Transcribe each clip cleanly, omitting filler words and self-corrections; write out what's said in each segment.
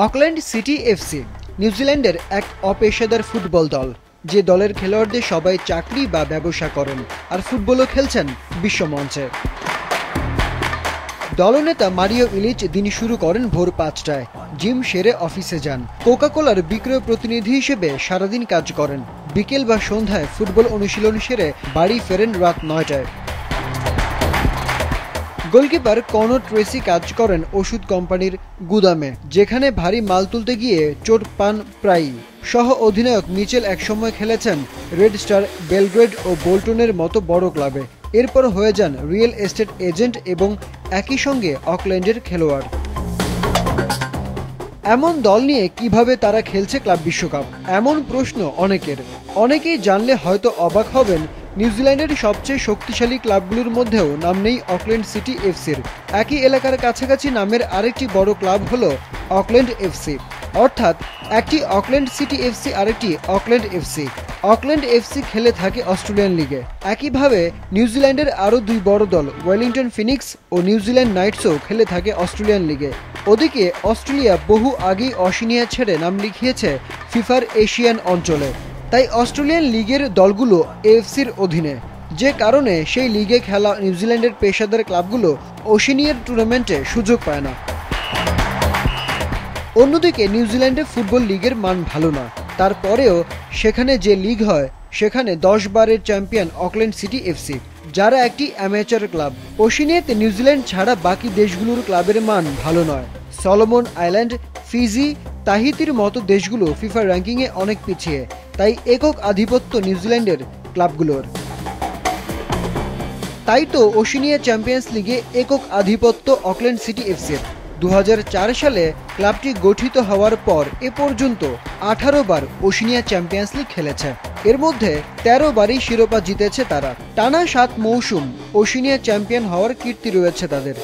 Auckland city FC নিউজিল্যান্ডের এক অপেশাদার football দল, যে দলের খেলোয়াড়দের সবাই চাকরি বা ব্যবসা করেন আর ফুটবলও খেলছেন বিশ্বমঞ্চে। দলনেতা মারিও ইলিচ দিন শুরু করেন ভোর ৫টায়, জিম সেরে অফিসে যান, কোকা-কোলার বিক্রয় প্রতিনিধি হিসেবে সারাদিন কাজ করেন, বিকেল বা সন্ধ্যায় ফুটবল অনুশীলন সেরে বাড়ি ফেরেন রাত ৯টায়। গোলকিপার কনর ট্রেসি কাজ করেন ওষুধ কোম্পানির গুদামে, যেখানে ভারী মাল তুলতে গিয়ে চোট পান প্রায়ই। সহ অধিনায়ক মিচেল একসময় খেলেছেন রেড স্টার বেলগ্রেড ও বোল্টনের মতো বড় ক্লাবে, এরপর হয়ে যান রিয়েল এস্টেট এজেন্ট এবং একই সঙ্গে অকল্যান্ডের খেলোয়াড়। এমন দল নিয়ে কিভাবে তারা খেলছে ক্লাব বিশ্বকাপ, এমন প্রশ্ন অনেকেই জানলে হয়তো অবাক হবেন। নিউজিল্যান্ডের সবচেয়ে শক্তিশালী ক্লাবগুলোর মধ্যেও নাম নেই অকল্যান্ড সিটি এফসির। একই এলাকার কাছাকাছি নামের আরেকটি বড় ক্লাব হলো অকল্যান্ড এফসি, অর্থাৎ একটি অকল্যান্ড সিটি এফসি, আরেকটি অকল্যান্ড এফসি। অকল্যান্ড এফসি খেলে থাকে অস্ট্রেলিয়ান লিগে। একইভাবে নিউজিল্যান্ডের আরও দুই বড় দল ওয়েলিংটন ফিনিক্স ও নিউজিল্যান্ড নাইটসও খেলে থাকে অস্ট্রেলিয়ান লিগে। ওদিকে অস্ট্রেলিয়া বহু আগেই অশিনিয়া ছেড়ে নাম লিখিয়েছে ফিফার এশিয়ান অঞ্চলে, তাই অস্ট্রেলিয়ান লিগের দলগুলো এএফসির অধীনে, যে কারণে সেই লিগে খেলা নিউজিল্যান্ডের পেশাদার ক্লাবগুলো ওশেনিয়ার টুর্নামেন্টে সুযোগ পায় না। অন্যদিকে নিউজিল্যান্ডে ফুটবল লিগের মান ভালো না, তারপরেও সেখানে যে লিগ হয় সেখানে ১০ বারের চ্যাম্পিয়ন অকল্যান্ড সিটি এফসি, যারা একটি অ্যামেচার ক্লাব। ওশেনিয়াতে নিউজিল্যান্ড ছাড়া বাকি দেশগুলোর ক্লাবের মান ভালো নয়। সলোমন আইল্যান্ড, ফিজি, তাহিতির মতো দেশগুলো ফিফা র্যাঙ্কিংয়ে অনেক পিছিয়ে, তাই একক আধিপত্য নিউজিল্যান্ডের ক্লাবগুলোর। তাই তো ওশেনিয়া চ্যাম্পিয়ন্স লিগে একক আধিপত্য অকল্যান্ড সিটি এফসির। ২০০৪ সালে ক্লাবটি গঠিত হওয়ার পর এ পর্যন্ত ১৮ বার ওশেনিয়া চ্যাম্পিয়ন্স লিগ খেলেছে, এর মধ্যে ১৩ বারই শিরোপা জিতেছে তারা। টানা ৭ মৌসুম ওশেনিয়া চ্যাম্পিয়ন হওয়ার কীর্তি রয়েছে তাদের।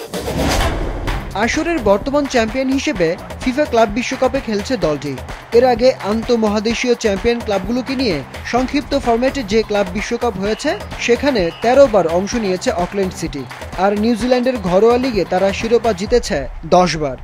আসরের বর্তমান চ্যাম্পিয়ন হিসেবে ফিফা ক্লাব বিশ্বকাপে খেলছে দলটি। এর আগে আন্তঃমহাদেশীয় চ্যাম্পিয়ন ক্লাবগুলোকে নিয়ে সংক্ষিপ্ত ফরম্যাটে যে ক্লাব বিশ্বকাপ হয়েছে সেখানে ১৩ বার অংশ নিয়েছে অকল্যান্ড সিটি, আর নিউজিল্যান্ডের ঘরোয়া লিগে তারা শিরোপা জিতেছে ১০ বার।